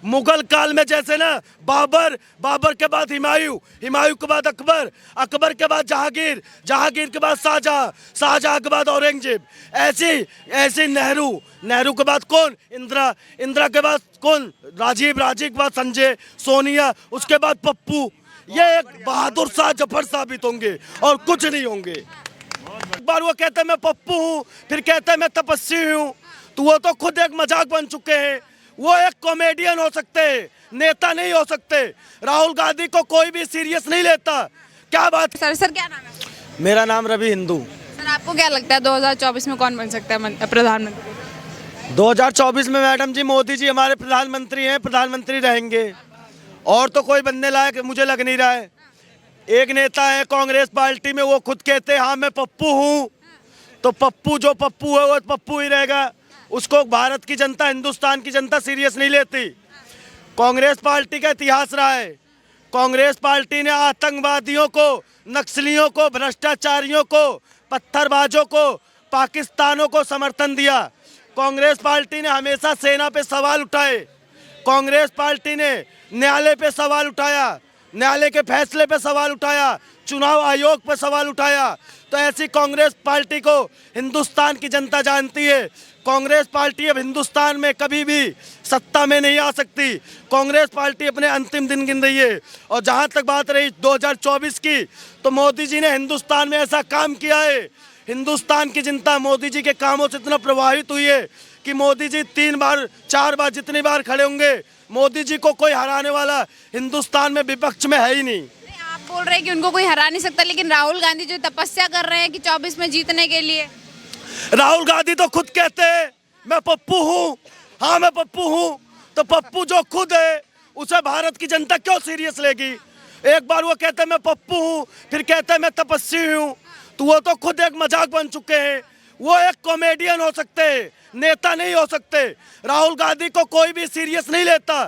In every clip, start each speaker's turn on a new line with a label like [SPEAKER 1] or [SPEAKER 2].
[SPEAKER 1] मुगल काल में जैसे ना बाबर, बाबर के बाद हुमायूं, हुमायूं के बाद अकबर, अकबर के बाद जहांगीर, जहांगीर के बाद शाहजहां, शाहजहां के बाद औरंगजेब, ऐसे ऐसे नेहरू, नेहरू के बाद कौन, इंदिरा, इंदिरा के बाद कौन, राजीव, राजीव के बाद संजय, सोनिया, उसके बाद पप्पू। ये एक बहादुर शाह जफर साबित होंगे और कुछ नहीं होंगे। एक बार वो कहते हैं मैं पप्पू हूँ, फिर कहते हैं मैं तपस्वी हूँ, तो वो तो खुद एक मजाक बन चुके हैं। वो एक कॉमेडियन हो सकते हैं, नेता नहीं हो सकते। राहुल गांधी को कोई भी सीरियस नहीं लेता। क्या बात।
[SPEAKER 2] सर क्या नाम है?
[SPEAKER 1] मेरा नाम रवि हिंदू।
[SPEAKER 2] सर आपको क्या लगता है 2024 में कौन बन सकता है प्रधानमंत्री?
[SPEAKER 1] 2024 में मैडम जी मोदी जी हमारे प्रधानमंत्री हैं, प्रधानमंत्री रहेंगे। और तो कोई बनने लायक मुझे लग नहीं रहा है। एक नेता है कांग्रेस पार्टी में, वो खुद कहते हैं हाँ मैं पप्पू हूँ, तो पप्पू जो पप्पू है वो पप्पू ही रहेगा। उसको भारत की जनता, हिंदुस्तान की जनता सीरियस नहीं लेती। कांग्रेस पार्टी का इतिहास रहा है, कांग्रेस पार्टी ने आतंकवादियों को, नक्सलियों को, भ्रष्टाचारियों को, पत्थरबाजों को, पाकिस्तानों को समर्थन दिया। कांग्रेस पार्टी ने हमेशा सेना पे सवाल उठाए। कांग्रेस पार्टी ने न्यायालय पे सवाल उठाया, न्यायालय के फैसले पे सवाल उठाया, चुनाव आयोग पर सवाल उठाया। तो ऐसी कांग्रेस पार्टी को हिंदुस्तान की जनता जानती है। कांग्रेस पार्टी अब हिंदुस्तान में कभी भी सत्ता में नहीं आ सकती। कांग्रेस पार्टी अपने अंतिम दिन गिन रही है। और जहां तक बात रही 2024 की, तो मोदी जी ने हिंदुस्तान में ऐसा काम किया है, हिंदुस्तान की जनता मोदी जी के कामों से इतना प्रभावित हुई है कि मोदी जी 3 बार 4 बार जितनी बार खड़े होंगे, मोदी जी को कोई हराने वाला हिंदुस्तान में विपक्ष में है ही नहीं।
[SPEAKER 2] आप बोल रहे हैं कि उनको कोई हरा नहीं सकता, लेकिन राहुल गांधी जो तपस्या कर रहे हैं कि 24 में जीतने के लिए।
[SPEAKER 1] राहुल गांधी तो खुद कहते हैं मैं पप्पू हूँ, हाँ मैं पप्पू हूँ, तो पप्पू जो खुद है उसे भारत की जनता क्यों सीरियस लेगी। एक बार वो कहते हैं मैं पप्पू हूँ, फिर कहते हैं मैं तपस्वी हूँ, तो वो तो खुद एक मजाक बन चुके हैं। वो एक कॉमेडियन हो सकते हैं, नेता नहीं हो सकते। राहुल गांधी को कोई भी सीरियस नहीं लेता।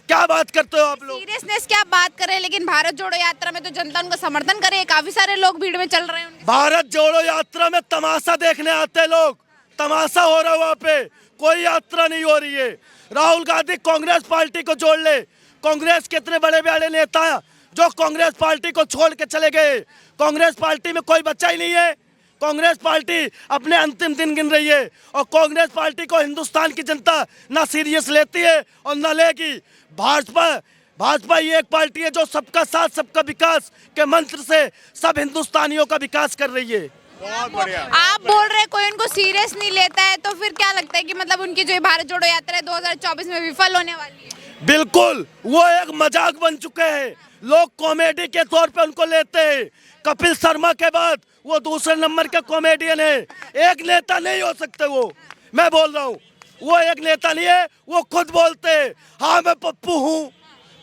[SPEAKER 1] क्या बात करते हो आप लोग?
[SPEAKER 2] सीरियसनेस क्या बात करें, लेकिन भारत जोड़ो यात्रा में तो जनता उनका समर्थन करे, काफी सारे लोग भीड़ में चल रहे हैं।
[SPEAKER 1] भारत जोड़ो यात्रा में तमाशा देखने आते लोग, तमाशा हो रहा है वहाँ पे, कोई यात्रा नहीं हो रही है। राहुल गांधी कांग्रेस पार्टी को जोड़ ले। कांग्रेस के इतने बड़े बड़े नेता जो कांग्रेस पार्टी को छोड़ के चले गए, कांग्रेस पार्टी में कोई बच्चा ही नहीं है। कांग्रेस पार्टी अपने अंतिम दिन गिन रही है और कांग्रेस पार्टी को हिंदुस्तान की जनता ना सीरियस लेती है और ना लेगी। भाजपा ये एक पार्टी है जो सबका साथ सबका विकास के मंत्र से सब हिंदुस्तानियों का विकास कर रही है।
[SPEAKER 3] बहुत बढ़िया।
[SPEAKER 2] आप बोल रहे हैं कोई उनको सीरियस नहीं लेता है, तो फिर क्या लगता है कि मतलब उनकी जो भारत जोड़ो यात्रा है 2024 में विफल होने वाली है?
[SPEAKER 1] बिल्कुल, वो एक मजाक बन चुके हैं। लोग कॉमेडी के तौर पे उनको लेते हैं। कपिल शर्मा के बाद वो दूसरे नंबर के कॉमेडियन है। एक नेता नहीं हो सकते वो, मैं बोल रहा हूँ, वो एक नेता नहीं है। वो खुद बोलते हैं हाँ मैं पप्पू हूँ,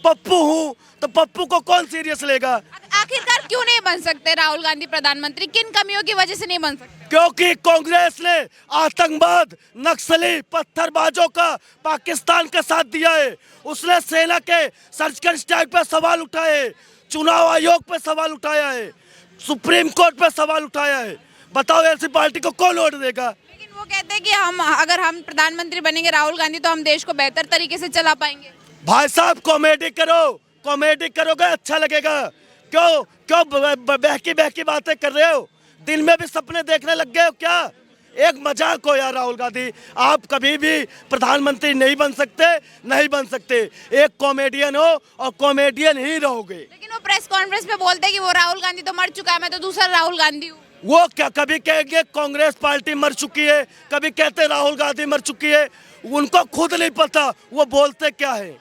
[SPEAKER 1] पप्पू हूँ, तो पप्पू को कौन सीरियस लेगा?
[SPEAKER 2] आखिरकार क्यों नहीं बन सकते राहुल गांधी प्रधानमंत्री? किन कमियों की वजह से नहीं बन सकते?
[SPEAKER 1] क्योंकि कांग्रेस ने आतंकवाद, नक्सली, पत्थरबाजों का पाकिस्तान का साथ दिया है। उसने सेना के सर्जिकल स्ट्राइक पर सवाल उठाए, चुनाव आयोग पर सवाल उठाया है, सुप्रीम कोर्ट पर सवाल उठाया है। बताओ ऐसी पार्टी को कौन वोट देगा?
[SPEAKER 2] लेकिन वो कहते हैं कि अगर हम प्रधानमंत्री बनेंगे राहुल गांधी, तो हम देश को बेहतर तरीके से चला पाएंगे।
[SPEAKER 1] भाई साहब कॉमेडी करो, कॉमेडी करोगे अच्छा लगेगा। क्यों क्यों बहकी बहकी बातें कर रहे हो? दिन में भी सपने देखने लग गए हो क्या? एक मजाक हो यार राहुल गांधी, आप कभी भी प्रधानमंत्री नहीं बन सकते, नहीं बन सकते। एक कॉमेडियन हो और कॉमेडियन ही रहोगे।
[SPEAKER 2] लेकिन वो प्रेस कॉन्फ्रेंस में बोलते हैं कि वो राहुल गांधी तो मर चुका है, मैं तो दूसरा राहुल गांधी हूँ।
[SPEAKER 1] वो क्या कभी कहेंगे कांग्रेस पार्टी मर चुकी है, कभी कहते राहुल गांधी मर चुकी है। उनको खुद नहीं पता वो बोलते क्या है।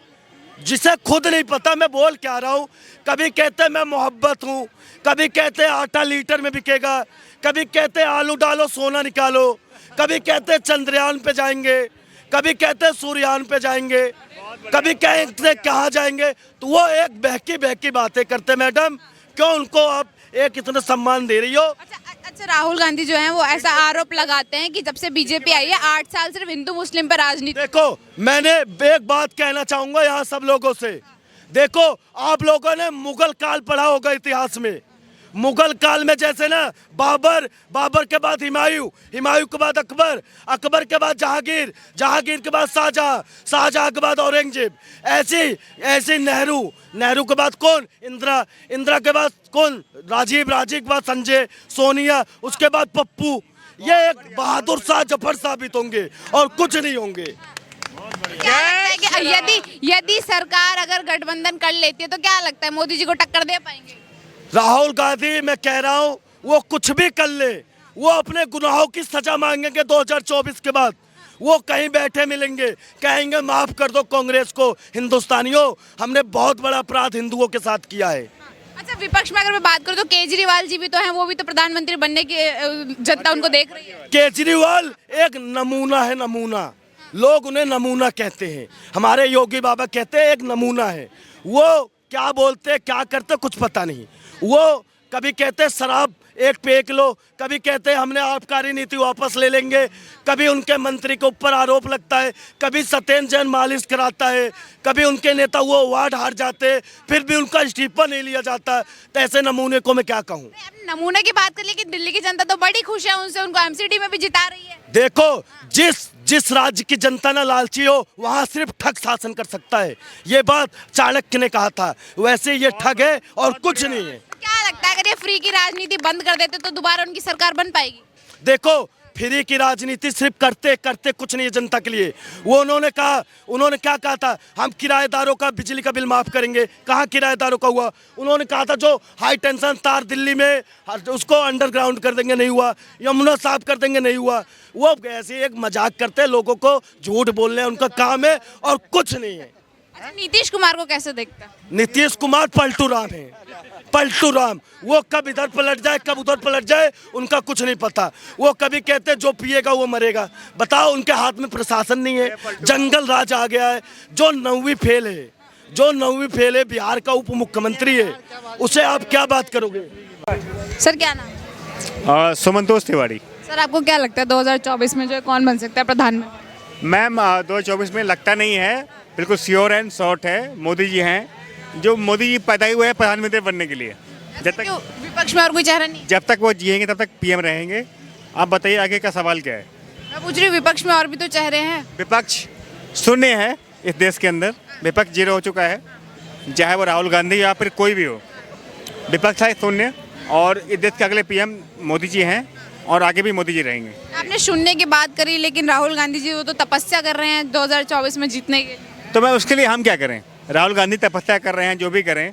[SPEAKER 1] जिसे खुद नहीं पता मैं बोल क्या रहा हूँ। कभी कहते मैं मोहब्बत हूँ, कभी कहते आटा लीटर में बिकेगा, कभी कहते आलू डालो सोना निकालो, कभी कहते चंद्रयान पे जाएंगे, कभी कहते सूर्यान पे जाएंगे, कभी कहते कहाँ जाएंगे। तो वो एक बहकी बहकी बातें करते। मैडम क्यों उनको आप एक इतना सम्मान दे रही हो?
[SPEAKER 2] अच्छा राहुल गांधी जो है वो ऐसा आरोप लगाते हैं कि जब से बीजेपी आई है 8 साल सिर्फ हिंदू मुस्लिम पर राजनीति।
[SPEAKER 1] देखो मैंने एक बात कहना चाहूंगा यहाँ सब लोगों से। देखो आप लोगों ने मुगल काल पढ़ा होगा इतिहास में। मुगल काल में जैसे ना बाबर, बाबर के बाद हुमायूं, हुमायूं के बाद अकबर, अकबर के बाद जहांगीर, जहांगीर के बाद शाहजहां, शाहजहां के बाद औरंगजेब, ऐसे ऐसे नेहरू, नेहरू के बाद कौन, इंदिरा, इंदिरा के बाद कौन, राजीव, राजीव के बाद संजय, सोनिया, उसके बाद पप्पू। ये एक बहादुर शाह जफर साबित होंगे और कुछ नहीं होंगे।
[SPEAKER 2] क्या लगता है कि यदि सरकार अगर गठबंधन कर लेती है तो क्या लगता है मोदी जी को टक्कर दे पाएंगे?
[SPEAKER 1] राहुल गांधी, मैं कह रहा हूं, वो कुछ भी कर ले, वो अपने गुनाहों की सजा मांगेंगे 2024 के बाद। वो कहीं बैठे मिलेंगे, कहेंगे माफ कर दो कांग्रेस को, हिंदुस्तानियों हमने बहुत बड़ा अपराध हिंदुओं के साथ किया है।
[SPEAKER 2] अच्छा, विपक्ष में अगर मैं बात करूं तो केजरीवाल जी भी तो हैं, वो भी तो प्रधानमंत्री बनने की जनता उनको देख रही है।
[SPEAKER 1] केजरीवाल एक नमूना है, नमूना। लोग उन्हें नमूना कहते हैं, हमारे योगी बाबा कहते हैं एक नमूना है। वो क्या बोलते क्या करते कुछ पता नहीं। वो कभी कहते शराब एक पे एक लो, कभी कहते हैं हमने आबकारी नीति वापस ले लेंगे, कभी उनके मंत्री के ऊपर आरोप लगता है, कभी सत्येंद्र जैन मालिश कराता है, कभी उनके नेता वो अवार्ड हार जाते हैं, फिर भी उनका इस्तीफा नहीं लिया जाता। तो ऐसे नमूने को मैं क्या कहूँ।
[SPEAKER 2] नमूने की बात कर, लेकिन दिल्ली की जनता तो बड़ी खुश है उनसे, उनको एमसीडी में भी जिता रही है।
[SPEAKER 1] देखो, जिस राज्य की जनता ना लालची हो वहां सिर्फ ठग शासन कर सकता है। ये बात चाणक्य ने कहा था, वैसे ये ठग है और कुछ नहीं है।
[SPEAKER 2] क्या लगता है अगर ये फ्री की राजनीति बंद कर देते तो दोबारा उनकी सरकार बन पाएगी?
[SPEAKER 1] देखो, फ्री की राजनीति सिर्फ करते करते कुछ नहीं है जनता के लिए। वो उन्होंने क्या कहा था, हम किराएदारों का बिजली का बिल माफ करेंगे। कहाँ किराएदारों का हुआ? उन्होंने कहा था जो हाई टेंशन तार दिल्ली में उसको अंडरग्राउंड कर देंगे, नहीं हुआ। यमुना साफ कर देंगे, नहीं हुआ। वो ऐसे एक मजाक करते हैं, लोगों को झूठ बोलने उनका काम है और कुछ नहीं है।
[SPEAKER 2] अच्छा, नीतीश कुमार को कैसे देखता है?
[SPEAKER 1] नीतीश कुमार पलटू राम है, पलटू राम। वो कब इधर पलट जाए कब उधर पलट जाए उनका कुछ नहीं पता। वो कभी कहते हैं जो पिएगा वो मरेगा। बताओ, उनके हाथ में प्रशासन नहीं है, जंगल राज आ गया है। जो 9वीं फेल है बिहार का उप मुख्यमंत्री है, उसे आप क्या बात करोगे?
[SPEAKER 2] सर क्या नाम?
[SPEAKER 3] सुमंतोष तिवारी।
[SPEAKER 2] सर आपको क्या लगता है 2024 में जो है कौन बन सकता है प्रधानमंत्री?
[SPEAKER 3] मैम 2024 में लगता नहीं है, बिल्कुल श्योर एंड शॉर्ट है, मोदी जी हैं। जो मोदी जी पैदा ही हुए हैं प्रधानमंत्री बनने के लिए। जब तक
[SPEAKER 2] विपक्ष में और कोई चेहरा नहीं?
[SPEAKER 3] जब तक वो जिएंगे तब तक पीएम रहेंगे। आप बताइए आगे का सवाल क्या है?
[SPEAKER 2] मैं पूछ रही हूँ, विपक्ष में और भी तो चेहरे हैं।
[SPEAKER 3] विपक्ष शून्य है इस देश के अंदर, विपक्ष जीरो हो चुका है। चाहे वो राहुल गांधी या फिर कोई भी हो, विपक्ष है शून्य। और इस देश के अगले पीएम मोदी जी हैं और आगे भी मोदी जी रहेंगे।
[SPEAKER 2] आपने शून्य की बात करी, लेकिन राहुल गांधी जी वो तो तपस्या कर रहे हैं 2024 में जीतने के लिए।
[SPEAKER 3] तो मैं उसके लिए हम क्या करें? राहुल गांधी तपस्या कर रहे हैं, जो भी करें,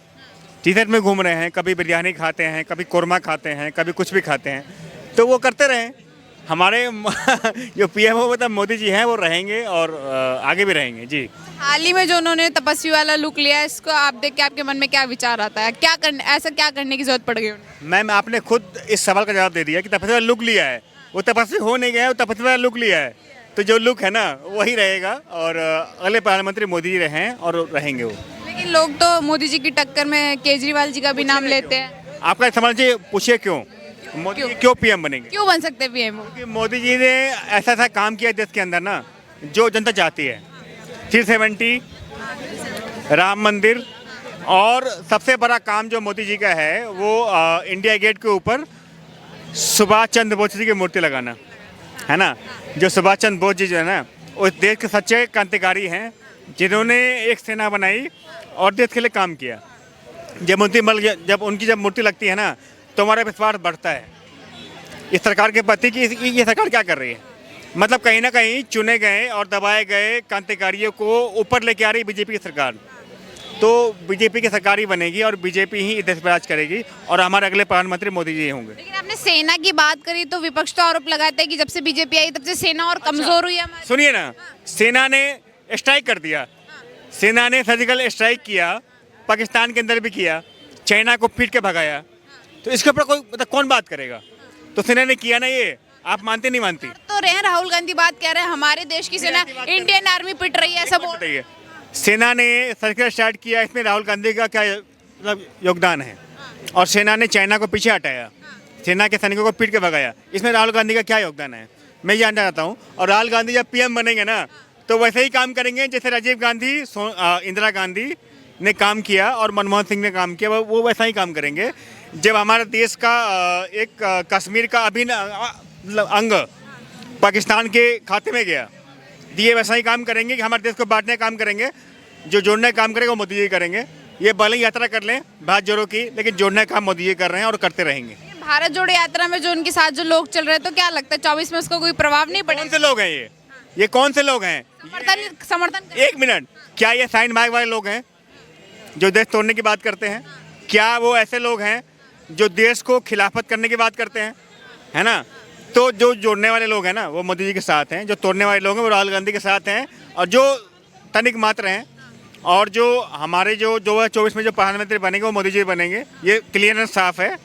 [SPEAKER 3] टी-शर्ट में घूम रहे हैं, कभी बिरयानी खाते हैं, कभी कोरमा खाते हैं, कभी कुछ भी खाते हैं, तो वो करते रहें। हमारे जो पीएम हो मतलब मोदी जी हैं, वो रहेंगे और आगे भी रहेंगे जी।
[SPEAKER 2] हाल ही में जो उन्होंने तपस्वी वाला लुक लिया, इसको आप देख के आपके मन में क्या विचार आता है? ऐसा क्या करने की जरूरत पड़ गई उन्हें?
[SPEAKER 3] मैम आपने खुद इस सवाल का जवाब दे दिया कि तपस्वी वाला लुक लिया है। वो तपस्वी हो नहीं गया, वो तपस्वी वाला लुक लिया है। तो जो लुक है ना वही रहेगा और अगले प्रधानमंत्री मोदी जी रहें और रहेंगे वो।
[SPEAKER 2] लेकिन लोग तो मोदी जी की टक्कर में केजरीवाल जी का भी नाम लेते हैं।
[SPEAKER 3] आपका समझिए, पूछिए क्यों मोदी जी क्यों पीएम बनेंगे?
[SPEAKER 2] क्यों बन सकते हैं पीएम?
[SPEAKER 3] क्योंकि मोदी जी ने ऐसा काम किया देश के अंदर ना जो जनता चाहती है। 370, राम मंदिर, और सबसे बड़ा काम जो मोदी जी का है वो इंडिया गेट के ऊपर सुभाष चंद्र बोस जी की मूर्ति लगाना है ना। जो सुभाष चंद्र बोस जी जो है ना, उस देश के सच्चे क्रांतिकारी हैं, जिन्होंने एक सेना बनाई और देश के लिए काम किया। जब उनकी मूर्ति लगती है ना तो हमारा विश्वास बढ़ता है इस सरकार के प्रति कि ये सरकार क्या कर रही है। मतलब कहीं ना कहीं चुने गए और दबाए गए क्रांतिकारियों को ऊपर लेके आ रही बीजेपी की सरकार। तो बीजेपी की सरकार ही बनेगी और बीजेपी ही इस देश पर राज करेगी और हमारे अगले प्रधानमंत्री मोदी जी होंगे।
[SPEAKER 2] लेकिन आपने सेना की बात करी तो विपक्ष तो आरोप लगाता है कि जब से बीजेपी आई तब से सेना और कमजोर हुई है हमारी।
[SPEAKER 3] सुनिए ना, सेना ने स्ट्राइक कर दिया, सेना ने सर्जिकल स्ट्राइक किया, पाकिस्तान के अंदर भी किया, चाइना को पीट के भगाया। तो इसके ऊपर कोई मतलब कौन बात करेगा? तो सेना ने किया ना, ये आप मानते नहीं मानती?
[SPEAKER 2] तो रहे हैं, राहुल गांधी बात कह रहे हैं हमारे देश की सेना इंडियन आर्मी पिट रही है, ऐसा बोल रही है।
[SPEAKER 3] सेना ने सर्जिकल स्ट्राइक किया, इसमें राहुल गांधी का क्या मतलब योगदान है? और सेना ने चाइना को पीछे हटाया, सेना के सैनिकों को पीट के भगाया, इसमें राहुल गांधी का क्या योगदान है? मैं जानना चाहता हूँ। और राहुल गांधी जब पीएम बनेंगे ना तो वैसे ही काम करेंगे जैसे राजीव गांधी, इंदिरा गांधी ने काम किया और मनमोहन सिंह ने काम किया, वो वैसा ही काम करेंगे। जब हमारे देश का एक कश्मीर का अभिन्न अंग पाकिस्तान के खाते में गया, ये वैसा ही काम करेंगे कि हमारे देश को बांटने का काम करेंगे। जो जोड़ने का काम करेंगे वो मोदी जी करेंगे। ये भले ही यात्रा कर लें भारत जोड़ो की, लेकिन जोड़ने का काम मोदी जी कर रहे हैं और करते रहेंगे।
[SPEAKER 2] भारत जोड़ो यात्रा में जो उनके साथ जो लोग चल रहे हैं, तो क्या लगता है 24 में उसको कोई प्रभाव नहीं
[SPEAKER 3] कौन
[SPEAKER 2] पड़ेगा?
[SPEAKER 3] से लोग हैं ये कौन से लोग हैं?
[SPEAKER 2] समर्थन
[SPEAKER 3] एक मिनट, क्या ये साइन बाग वाले लोग हैं जो देश तोड़ने की बात करते हैं? क्या वो ऐसे लोग हैं जो देश को खिलाफत करने की बात करते हैं? है ना? तो जो जोड़ने वाले लोग हैं ना, वो मोदी जी के साथ हैं। जो तोड़ने वाले लोग हैं वो राहुल गांधी के साथ हैं। और जो तनिक मात्र हैं और जो हमारे जो 2024 में जो प्रधानमंत्री बनेंगे वो मोदी जी बनेंगे। ये क्लियर एंड साफ है।